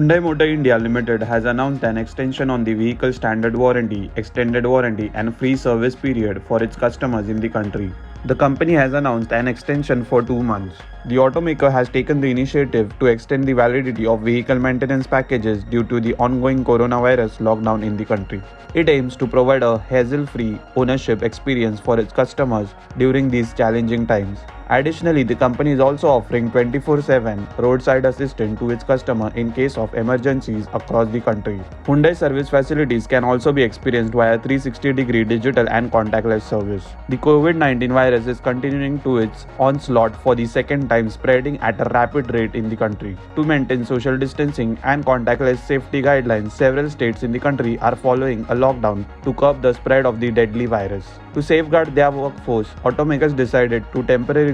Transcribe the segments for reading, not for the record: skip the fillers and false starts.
Hyundai Motor India Limited has announced an extension on the vehicle standard warranty, extended warranty, and free service period for its customers in the country. The company has announced an extension for 2 months. The automaker has taken the initiative to extend the validity of vehicle maintenance packages due to the ongoing coronavirus lockdown in the country. It aims to provide a hassle-free ownership experience for its customers during these challenging times. Additionally, the company is also offering 24/7 roadside assistance to its customer in case of emergencies across the country. Hyundai service facilities can also be experienced via 360-degree digital and contactless service. The COVID-19 virus is continuing to its onslaught for the second time, spreading at a rapid rate in the country. To maintain social distancing and contactless safety guidelines, several states in the country are following a lockdown to curb the spread of the deadly virus. To safeguard their workforce, automakers decided to temporarily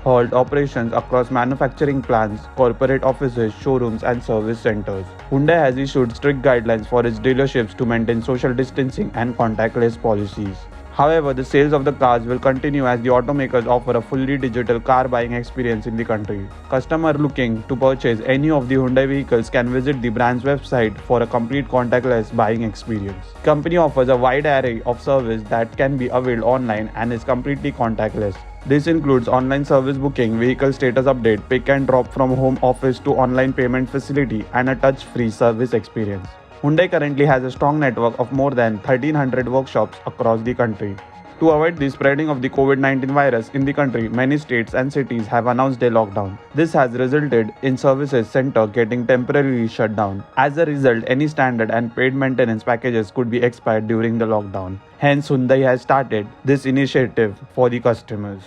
halt operations across manufacturing plants, corporate offices, showrooms, and service centers. Hyundai has issued strict guidelines for its dealerships to maintain social distancing and contactless policies. However, the sales of the cars will continue as the automakers offer a fully digital car buying experience in the country. Customers looking to purchase any of the Hyundai vehicles can visit the brand's website for a complete contactless buying experience. The company offers a wide array of service that can be availed online and is completely contactless. This includes online service booking, vehicle status update, pick and drop from home office to online payment facility, and a touch-free service experience. Hyundai currently has a strong network of more than 1,300 workshops across the country. To avoid the spreading of the COVID-19 virus in the country, many states and cities have announced a lockdown. This has resulted in services center getting temporarily shut down. As a result, any standard and paid maintenance packages could be expired during the lockdown. Hence, Hyundai has started this initiative for the customers.